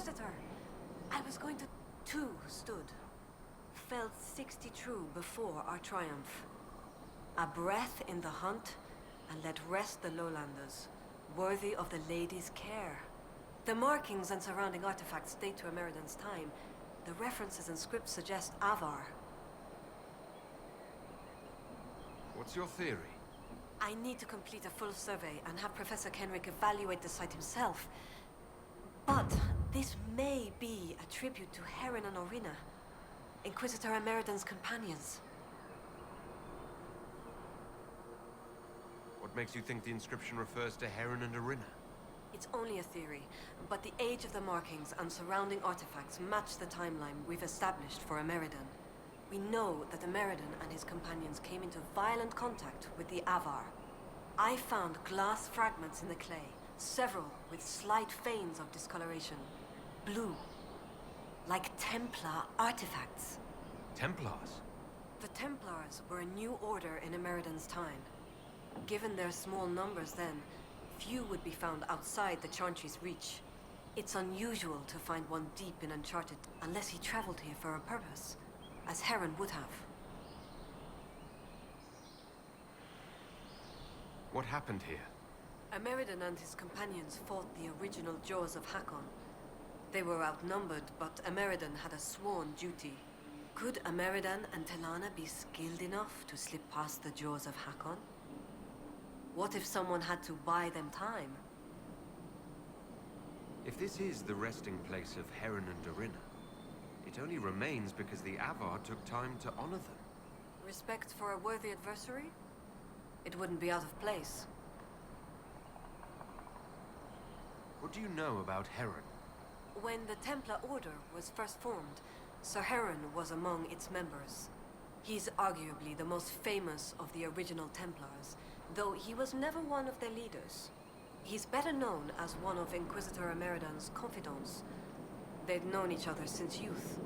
Inquisitor! I was going to... Two stood. Felled 60 true before our triumph. A breath in the hunt, and let rest the lowlanders, worthy of the lady's care. The markings and surrounding artifacts date to Ameridan's time. The references and scripts suggest Avar. What's your theory? I need to complete a full survey and have Professor Kenrick evaluate the site himself. But this may be a tribute to Heron and Orina, Inquisitor Ameridan's companions. What makes you think the inscription refers to Heron and Orina? It's only a theory, but the age of the markings and surrounding artifacts match the timeline we've established for Ameridan. We know that Ameridan and his companions came into violent contact with the Avar. I found glass fragments in the clay, several with slight veins of discoloration. Blue. Like Templar artifacts. Templars? The Templars were a new order in Ameridan's time. Given their small numbers then, few would be found outside the Chantry's reach. It's unusual to find one deep in Uncharted unless he traveled here for a purpose, as Heron would have. What happened here? Ameridan and his companions fought the original Jaws of Hakkon. They were outnumbered, but Ameridan had a sworn duty. Could Ameridan and Telana be skilled enough to slip past the Jaws of Hakkon? What if someone had to buy them time? If this is the resting place of Heron and Orina, it only remains because the Avar took time to honor them. Respect for a worthy adversary? It wouldn't be out of place. What do you know about Heron? When the Templar Order was first formed, Sir Heron was among its members. He's arguably the most famous of the original Templars, though he was never one of their leaders. He's better known as one of Inquisitor Ameridan's confidants. They'd known each other since youth.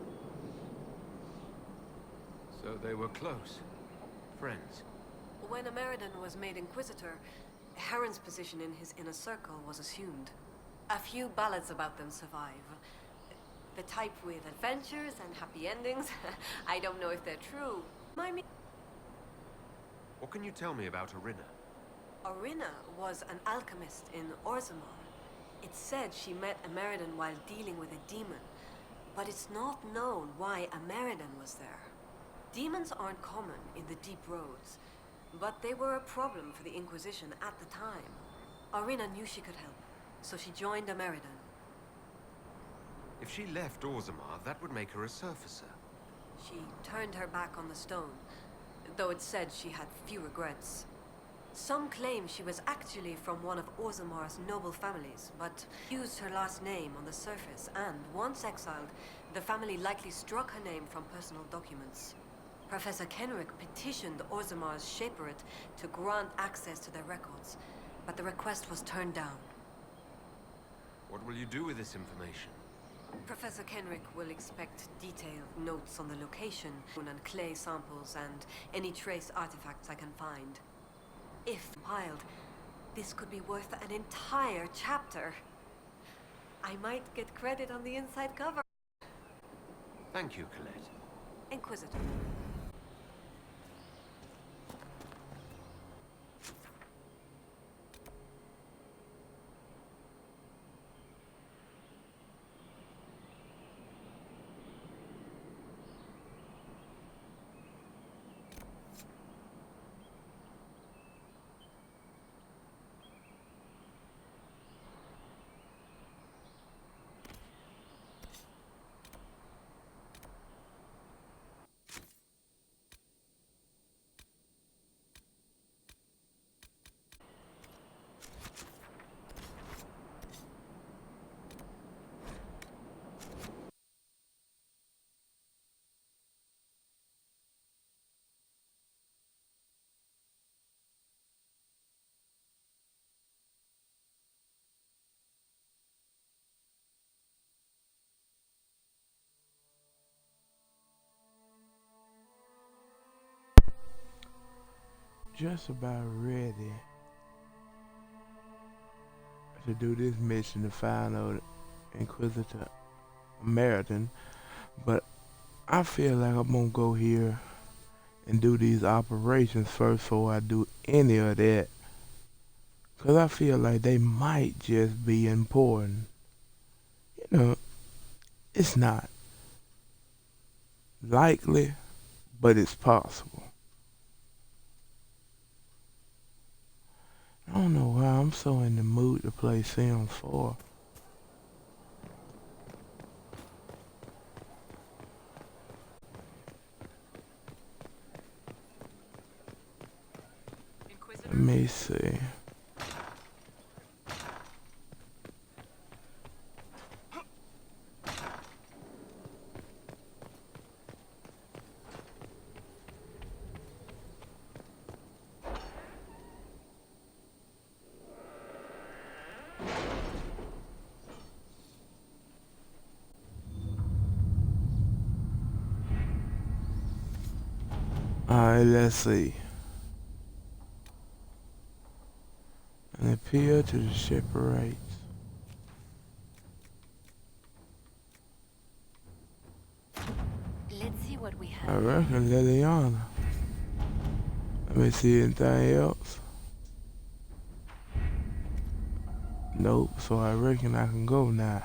So they were close. Friends. When Ameridan was made Inquisitor, Heron's position in his inner circle was assumed. A few ballads about them survive. The type with adventures and happy endings. I don't know if they're true. What can you tell me about Orina? Orina was an alchemist in Orzammar. It's said she met Ameridan while dealing with a demon, but it's not known why Ameridan was there. Demons aren't common in the deep roads, but they were a problem for the Inquisition at the time. Orina knew she could help, so she joined Ameridan. If she left Orzammar, that would make her a surfacer. She turned her back on the stone, though it's said she had few regrets. Some claim she was actually from one of Orzammar's noble families, but used her last name on the surface, and once exiled, the family likely struck her name from personal documents. Professor Kenrick petitioned Orzammar's Shaperate to grant access to their records, but the request was turned down. What will you do with this information? Professor Kenrick will expect detailed notes on the location, and clay samples, and any trace artifacts I can find. If compiled, this could be worth an entire chapter. I might get credit on the inside cover. Thank you, Colette. Inquisitor. Just about ready to do this mission to find out Inquisitor American, but I feel like I'm gonna go here and do these operations first before I do any of that. Cause I feel like they might just be important. You know, it's not likely, but it's possible. I don't know why I'm so in the mood to play Sims 4. Let me see. Alright, let's see. An appeal to the shipwrights. Let's see what we I have. reckon Liliana. Let me see anything else. Nope, so I reckon I can go now.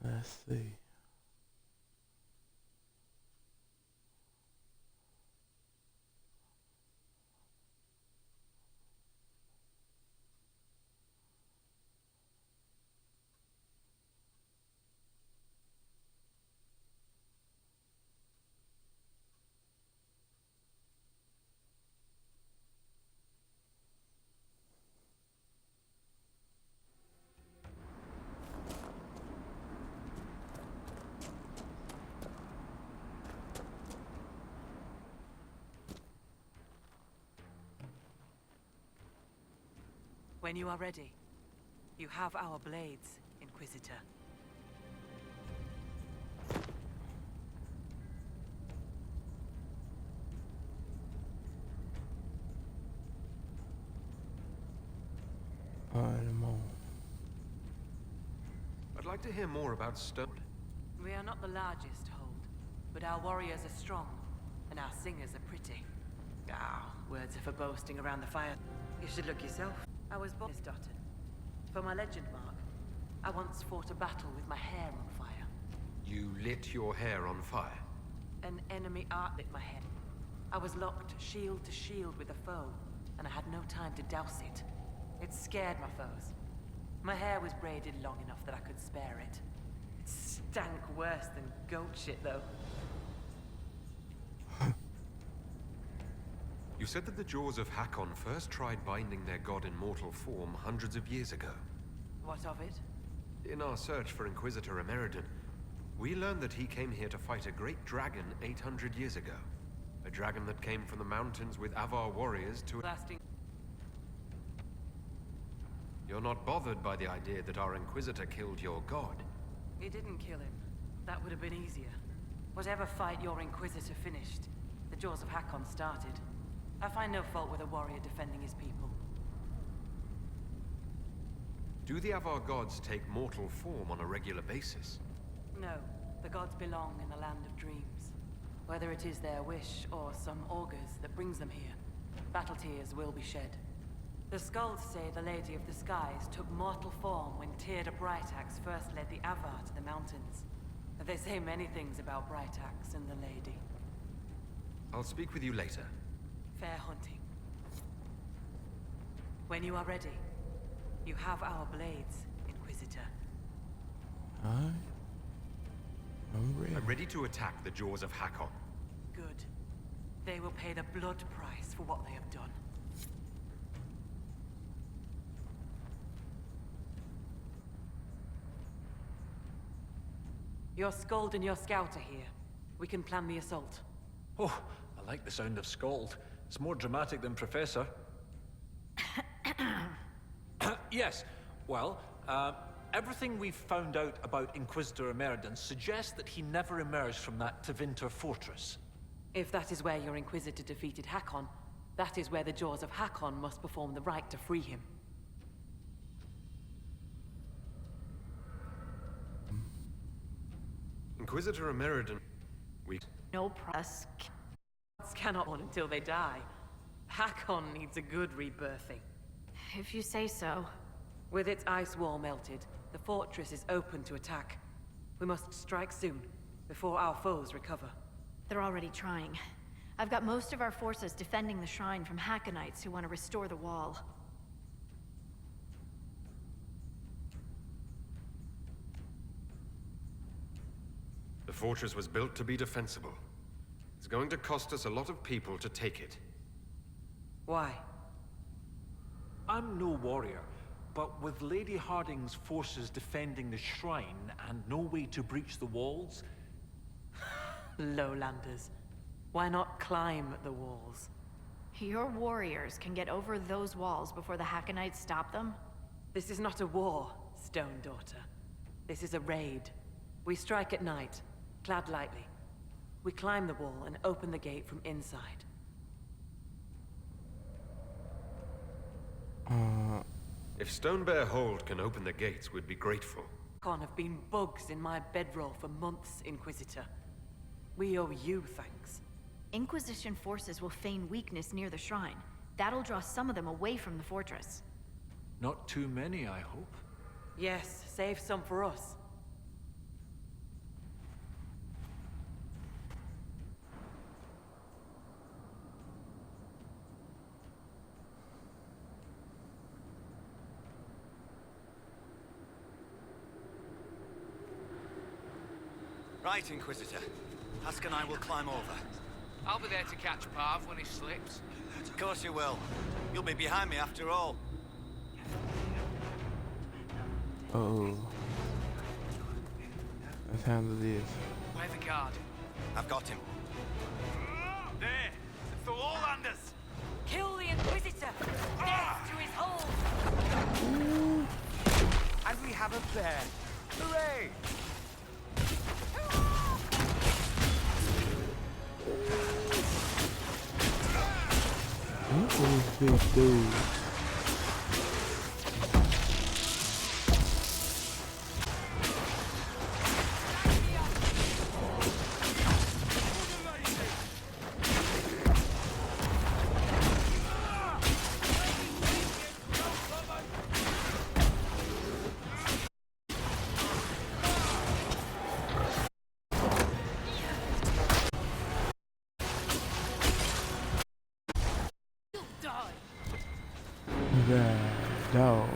Let's see. When you are ready, you have our blades, Inquisitor. Alright, I'm on. I'd like to hear more about stone. We are not the largest hold, but our warriors are strong, and our singers are pretty. Ah, words are for boasting around the fire. You should look yourself. I was born in Dotton. For my legend mark, I once fought a battle with my hair on fire. You lit your hair on fire. An enemy art lit my hair. I was locked shield to shield with a foe, and I had no time to douse it. It scared my foes. My hair was braided long enough that I could spare it. It stank worse than goat shit, though. You said that the jaws of Hakkon first tried binding their god in mortal form hundreds of years ago. What of it? In our search for Inquisitor Emeridon, we learned that he came here to fight a great dragon 800 years ago. A dragon that came from the mountains with Avar warriors to... Lasting. You're not bothered by the idea that our Inquisitor killed your god? He didn't kill him. That would have been easier. Whatever fight your Inquisitor finished, the jaws of Hakkon started. I find no fault with a warrior defending his people. Do the Avar gods take mortal form on a regular basis? No, the gods belong in the land of dreams. Whether it is their wish or some augurs that brings them here, battle tears will be shed. The skulls say the Lady of the Skies took mortal form when Tyrda Brightaxe first led the Avar to the mountains. They say many things about Brightaxe and the Lady. I'll speak with you later. Fair hunting. When you are ready, you have our blades, Inquisitor. Alright. I'm ready. I'm ready to attack the jaws of Hakkon. Good. They will pay the blood price for what they have done. Your Skald and your Scout are here. We can plan the assault. Oh, I like the sound of Scald. It's more dramatic than Professor. Yes, well, everything we've found out about Inquisitor Emeridon suggests that he never emerged from that Tevinter fortress. If that is where your Inquisitor defeated Hakkon, that is where the Jaws of Hakkon must perform the rite to free him. Inquisitor Emeridon... No press. Gods cannot mourn until they die. Hakkon needs a good rebirthing. If you say so. With its ice wall melted, the fortress is open to attack. We must strike soon, before our foes recover. They're already trying. I've got most of our forces defending the shrine from Hakkonites who want to restore the wall. The fortress was built to be defensible. It's going to cost us a lot of people to take it. Why? I'm no warrior, but with Lady Harding's forces defending the shrine and no way to breach the walls... Lowlanders. Why not climb the walls? Your warriors can get over those walls before the Hakkonites stop them? This is not a war, Stone Daughter. This is a raid. We strike at night, clad lightly. We climb the wall and open the gate from inside. If Stonebear Hold can open the gates, we'd be grateful. Hakkon have been bugs in my bedroll for months, Inquisitor. We owe you thanks. Inquisition forces will feign weakness near the shrine. That'll draw some of them away from the fortress. Not too many, I hope. Yes, save some for us. Right, Inquisitor. Hask and I will climb over. I'll be there to catch Parv when he slips. Of course you will. You'll be behind me after all. Uh-oh. Let's handle this. Where the guard? I've got him. There! It's the Lowlanders! Kill the Inquisitor! Death to his hold! And we have a bear! Hooray! Look at this big dude. That dog.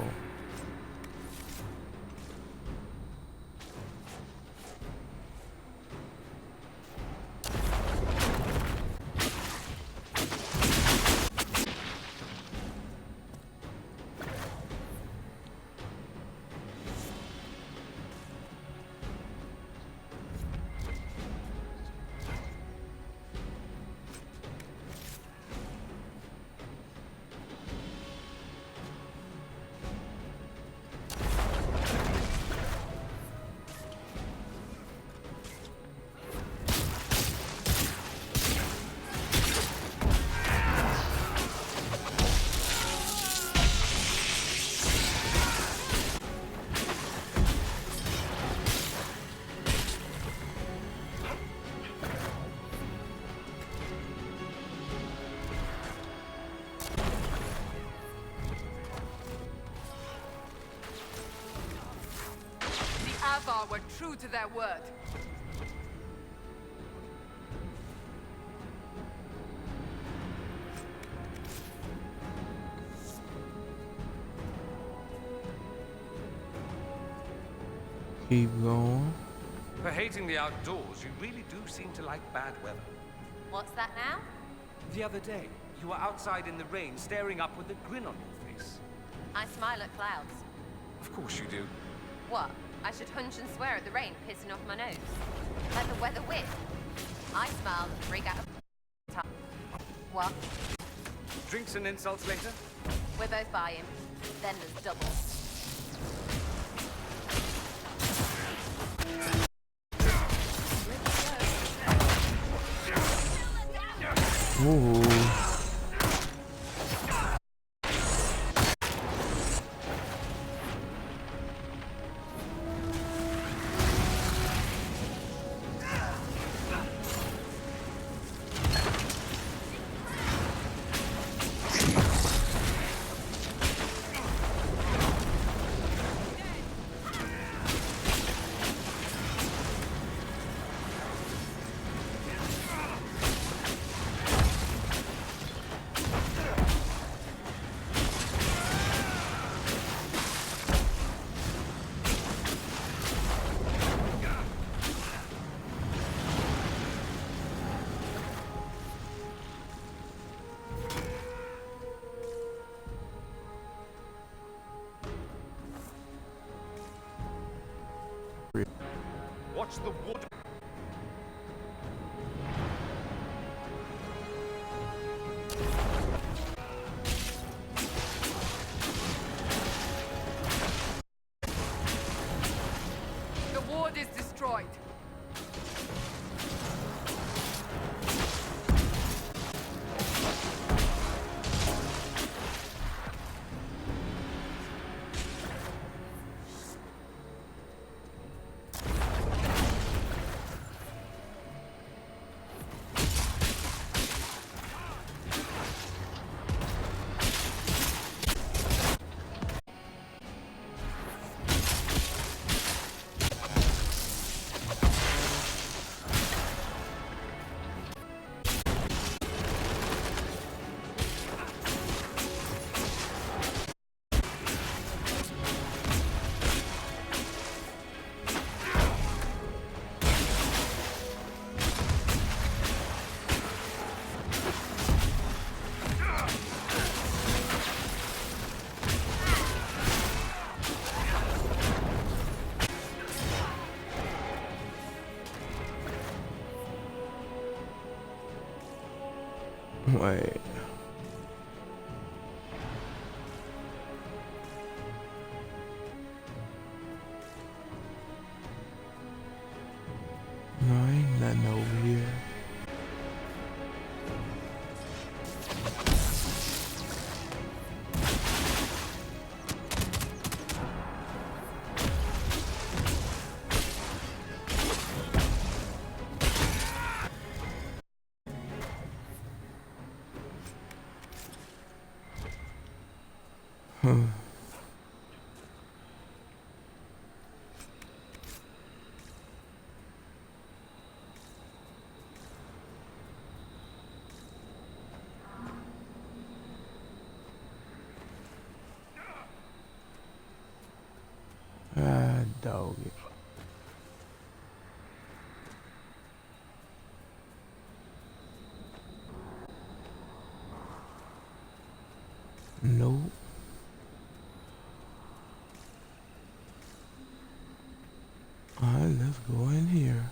Avar were true to their word. Keep going. For hating the outdoors, you really do seem to like bad weather. What's that now? The other day, you were outside in the rain, staring up with a grin on your face. I smile at clouds. Of course you do. What? I should hunch and swear at the rain pissing off my nose. Let the weather whip. I smile and freak out of time. What? Drinks and insults later? We're both buying. Then there's double. Ooh. Watch the wood. The ward is destroyed. Wait. No, ain't nothing over here. Ah, dog it. Nope. Alright, let's go in here.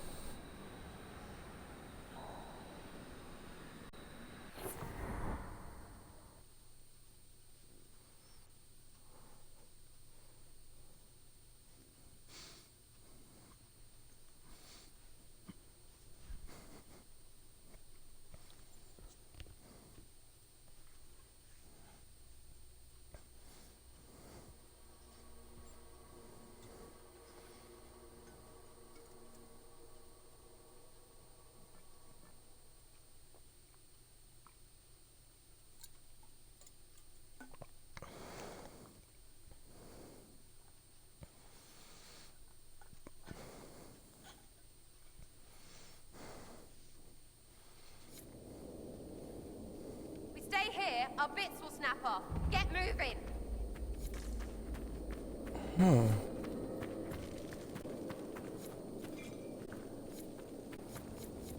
our bits will snap off. Get moving.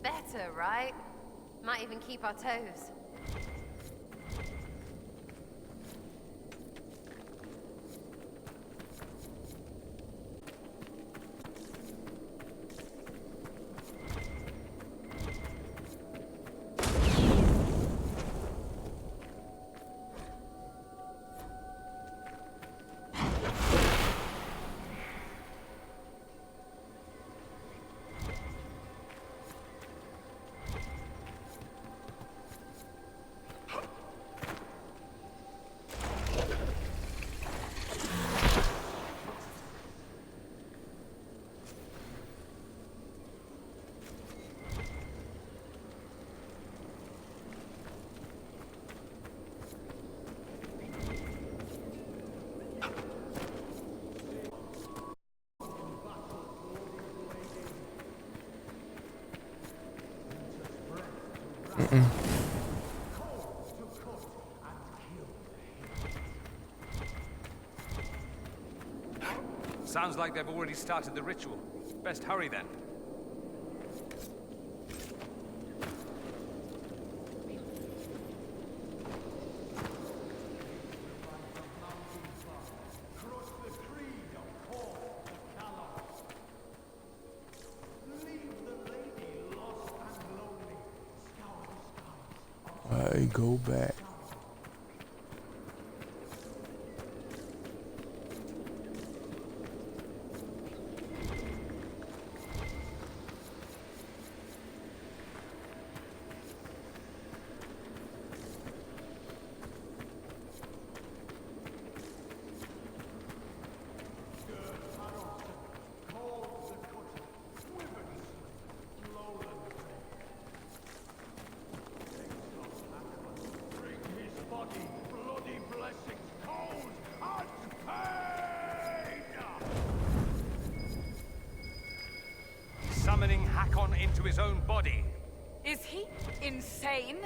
Better, right? Might even keep our toes. Sounds like they've already started the ritual. Best hurry then. I go back. Summoning Hakkon into his own body. Is he insane?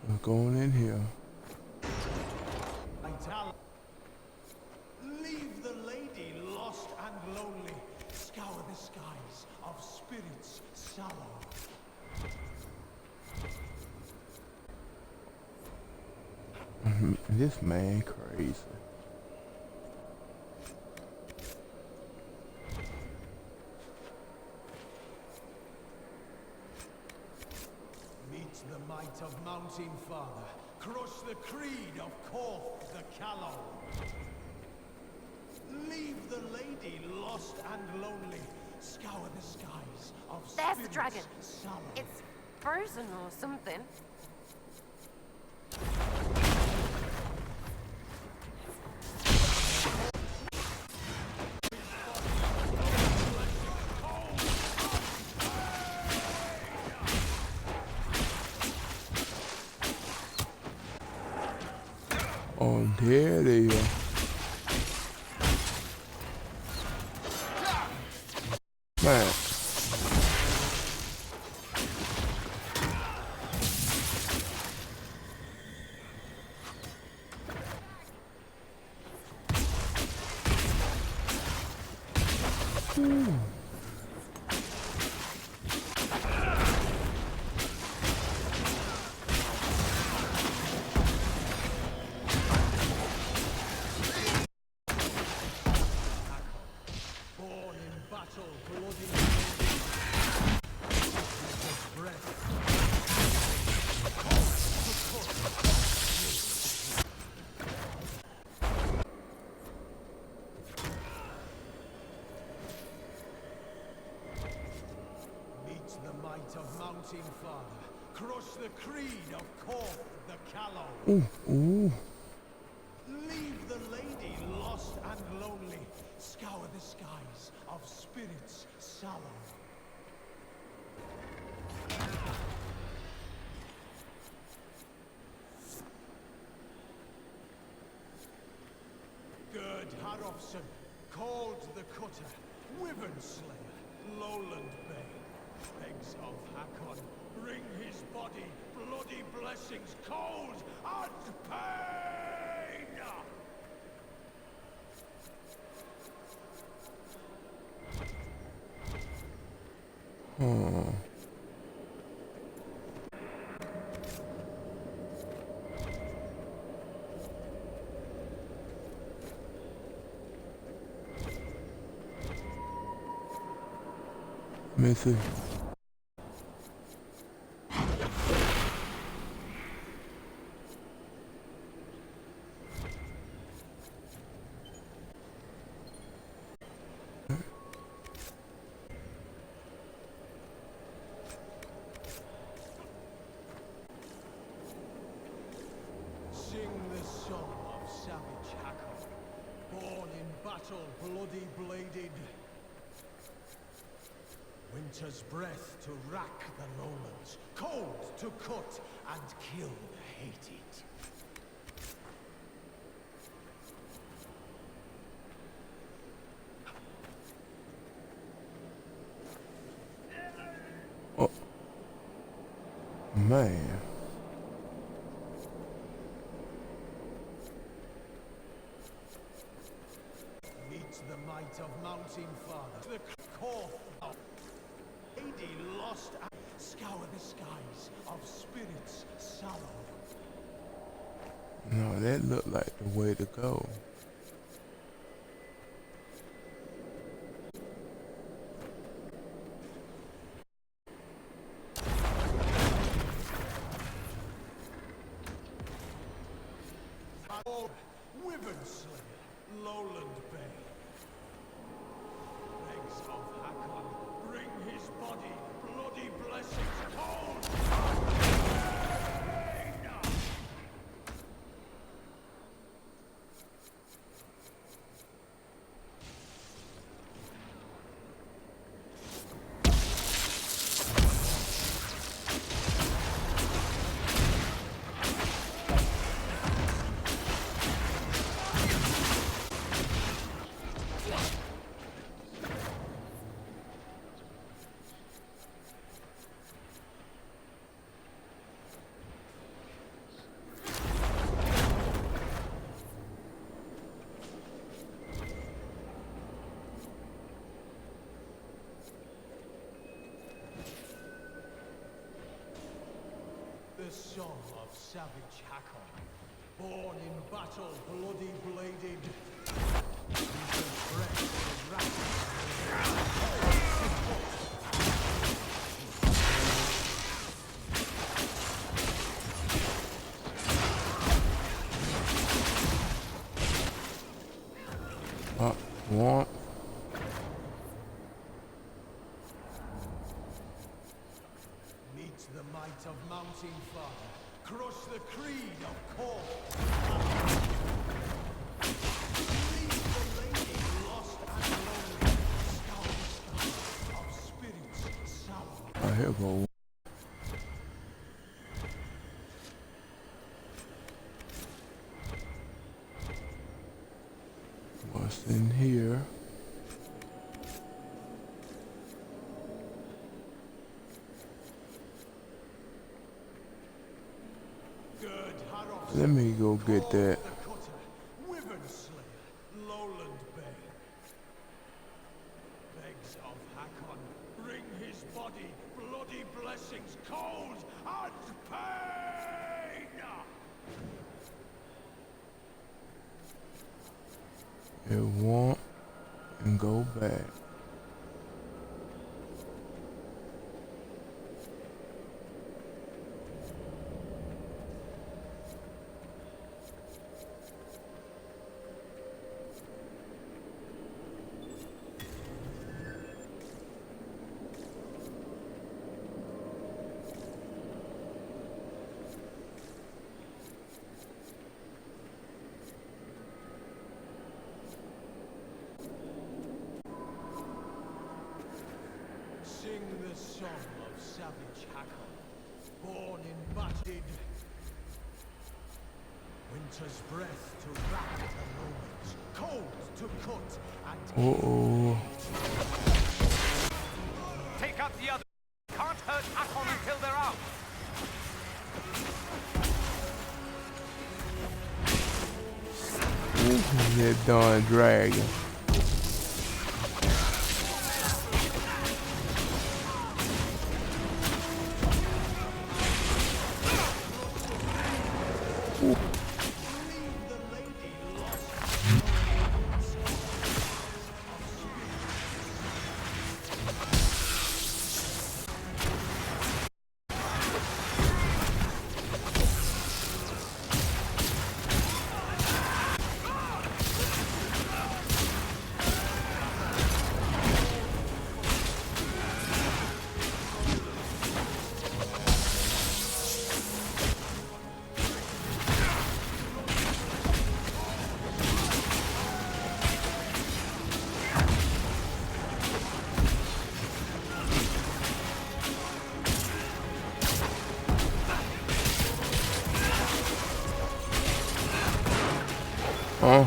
We're going in here. Leave the lady lost and lonely. Scour the skies of spirits sallow. This man crazy. Meet the might of Mountain Father. Crush the creed of Korth the Callow. Leave the lady lost and lonely. Scour the skies of There's the spirits dragon. sallow. It's frozen or something. Oh, there they are. Man. might of Mountain Father. Crush the creed of Korth the Callow. Ooh, ooh. Leave the lady lost and lonely. Scour the skies of spirits sallow. Gerd Harofson, called the Cutter, Wyvern Slayer, Lowland Bay. Begs of Hakkon, bring his body, bloody blessings, cold and pain! Oh. Let me see. Sing the song of savage Hakkon, born in battle, bloody bladed. Winter's breath to rack the lowlands, cold to cut and kill the hated. Oh. Man. Meet the might of Mountain Father, the Korth of lady lost and scour the skies of spirits sallow. No, that looked like the way to go. Wyvern Slayer, Lowland Bay. Begs of Hakkon, bring his body, bloody blessings, cold! The song of savage Hakkon, born in battle, bloody bladed. Winter's breath to rack. What? Meet the might of Mountain Father. Crush the creed of Korth. Leave the lady lost and lonely. Scour the skies of spirits sallow. Oh, here go. What's in here? Let me go get that. Wyvern Slayer, Lowland Bay. Begs of Hakkon, bring his body, bloody blessings, cold and pain! It won't and go back. son of savage Hakkon, born in battered. Winter's breath to wrap the moments, cold to cut and Uh-oh. Take out the other. Can't hurt Hakkon until they're out. That darn dragon. Oh.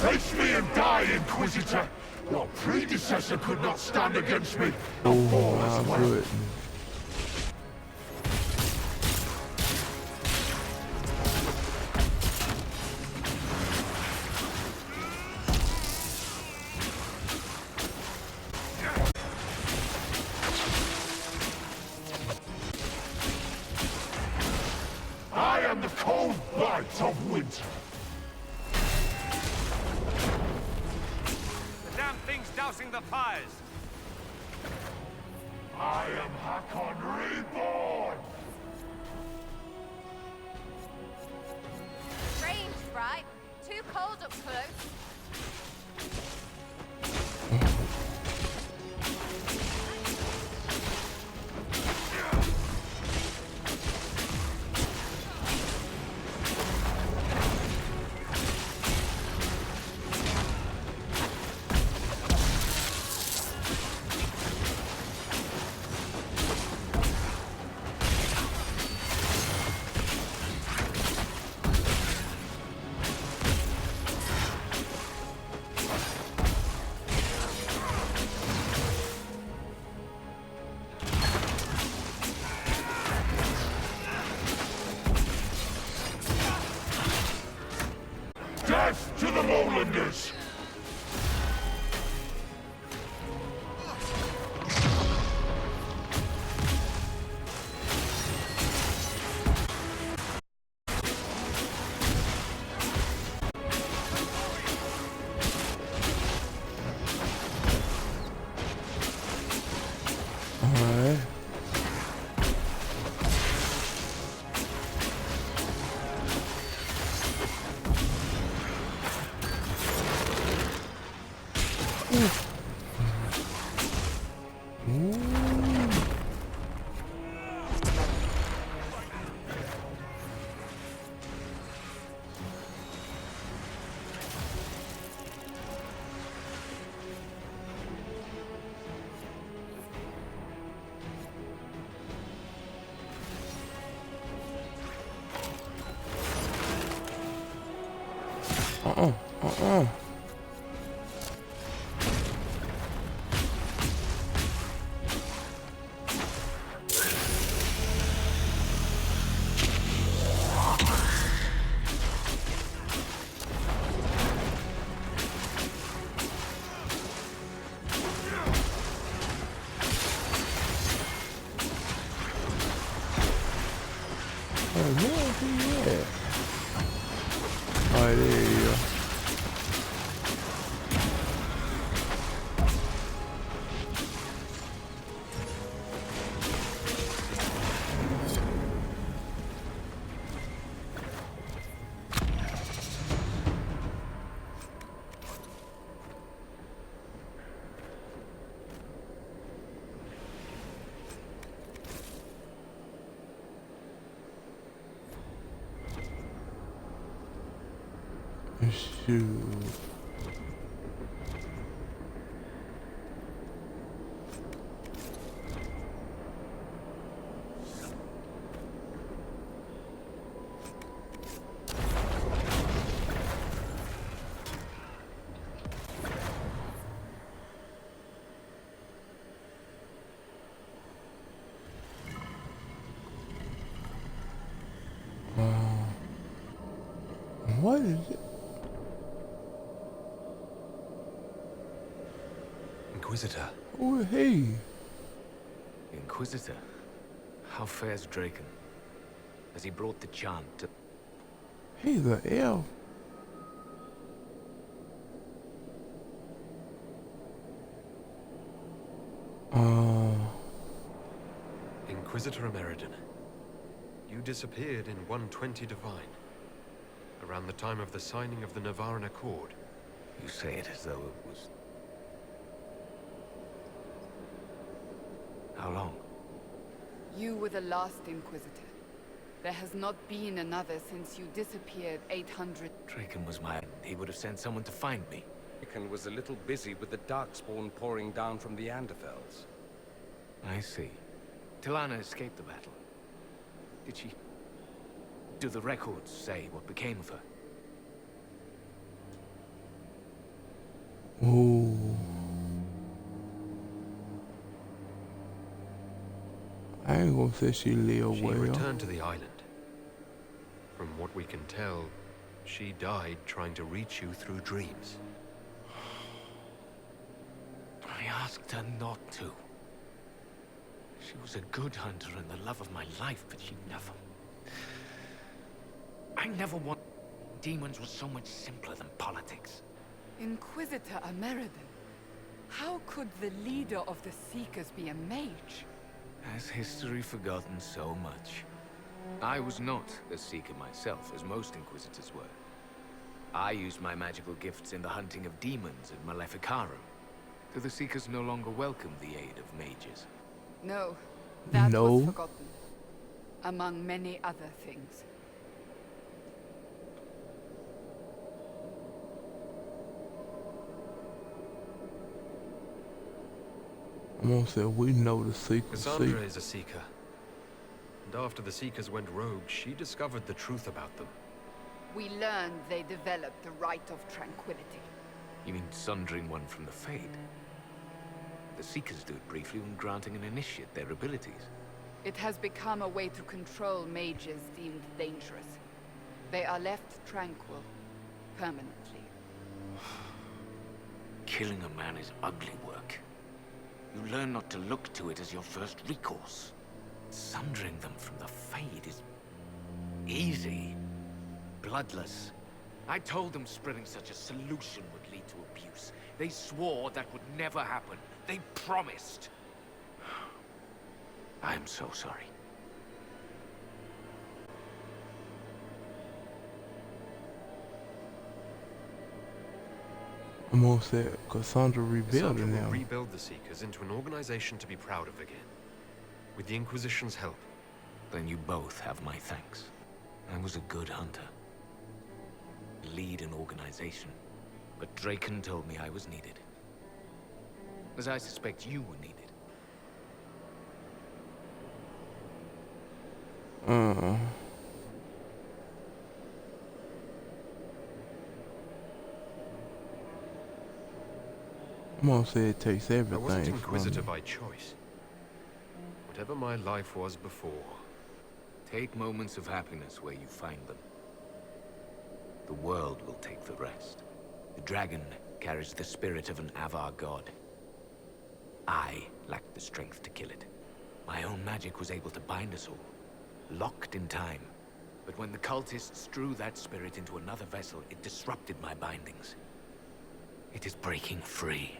Face me and die, Inquisitor! Your predecessor could not stand against me. Oh my goodness. I am the cold blight of winter. The damn thing's dousing the fires. I am Hakkon reborn. Strange, right? Too cold up close. Death to the Lowlanders! Alright. Uh-uh. Oh, yeah. Oh, there you go. Shoot. What is it? Inquisitor. Who is he? Inquisitor? How fares Draken? Has he brought the chant to... He's an elf. Inquisitor Emeridon, you disappeared in 120 Divine, around the time of the signing of the Navaran Accord. You say it as though it was... How long? You were the last Inquisitor. There has not been another since you disappeared 800... Draken was my... He would have sent someone to find me. Hakkon was a little busy with the darkspawn pouring down from the Anderfells. I see. Tilana escaped the battle. Did she... Do the records say what became of her? Ooh. I ain't gonna say she lived well. She returned to the island. From what we can tell, she died trying to reach you through dreams. I asked her not to. She was a good hunter and the love of my life, but she never... I never want... Demons were so much simpler than politics. Inquisitor Emeridon, how could the leader of the Seekers be a mage? Has history forgotten so much? I was not a Seeker myself, as most Inquisitors were. I used my magical gifts in the hunting of demons at Maleficarum. Do the Seekers no longer welcome the aid of mages? No, that No. was forgotten. Among many other things. I'm gonna say we know the secret. Cassandra is a Seeker. And after the Seekers went rogue, she discovered the truth about them. We learned they developed the Rite of Tranquility. You mean sundering one from the Fade? The Seekers do it briefly when granting an initiate their abilities. It has become a way to control mages deemed dangerous. They are left tranquil, permanently. Killing a man is ugly work. You learn not to look to it as your first recourse. Sundering them from the Fade is... easy. Bloodless. I told them spreading such a solution would lead to abuse. They swore that would never happen. They promised. I am so sorry. I'm gonna say Cassandra rebuilt Cassandra it will now. rebuild the Seekers into an organization to be proud of again. With the Inquisition's help. Then you both have my thanks. I was a good hunter. Lead an organization. But Draken told me I was needed. As I suspect you were needed. I'm gonna say it takes I wasn't everything from Inquisitor me. by choice. Whatever my life was before. Take moments of happiness where you find them. The world will take the rest. The dragon carries the spirit of an Avar god. I lacked the strength to kill it. My own magic was able to bind us all, locked in time. But when the cultists drew that spirit into another vessel, it disrupted my bindings. It is breaking free.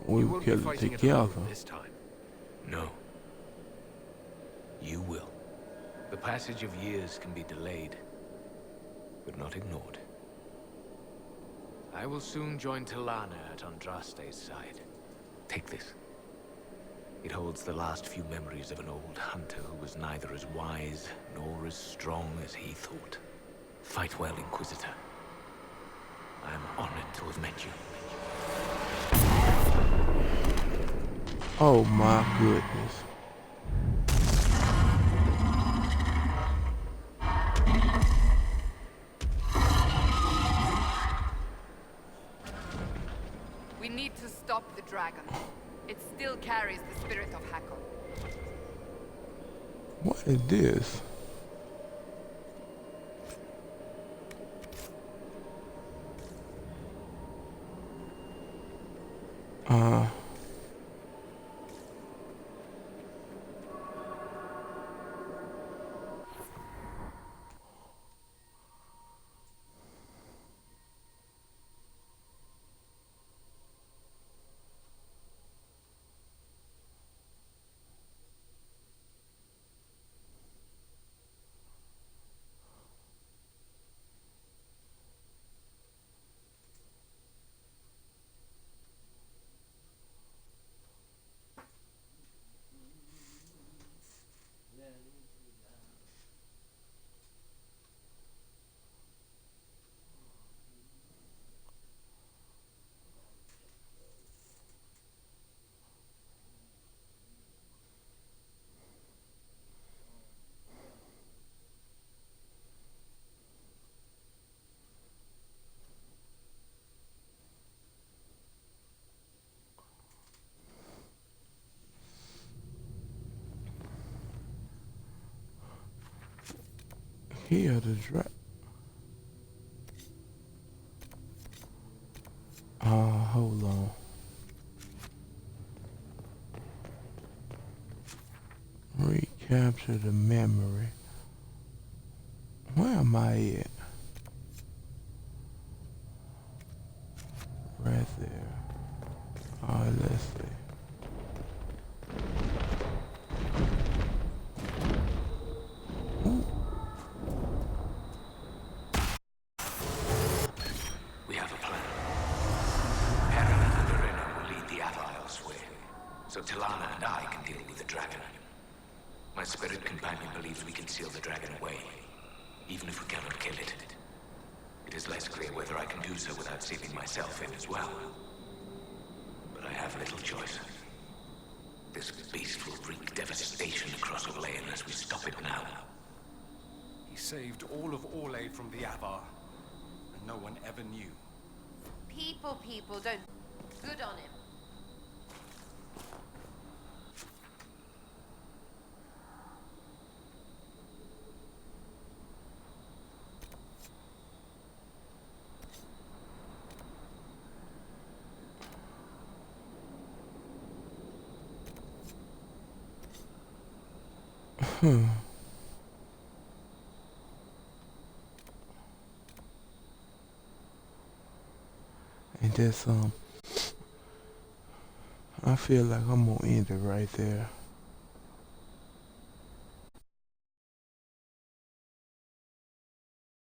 We You won't be killed it fighting at together. home this time. No. You will. The passage of years can be delayed, but not ignored. I will soon join Tilana at Andraste's side. Take this. It holds the last few memories of an old hunter who was neither as wise nor as strong as he thought. Fight well, Inquisitor. I am honored to have met you. Oh my goodness. We need to stop the dragon. It still carries the spirit of Hakkon. What is this? Here the hold on. Recapture the memory. Where am I at? Right there. Alright, let's see. So Talana and I can deal with the dragon. My spirit companion believes we can seal the dragon away, even if we cannot kill it. It is less clear whether I can do so without sealing myself in as well. But I have little choice. This beast will wreak devastation across Orlais unless we stop it now. He saved all of Orlais from the Avar, and no one ever knew. People don't... Good on him. And just I feel like I'm gonna end it right there.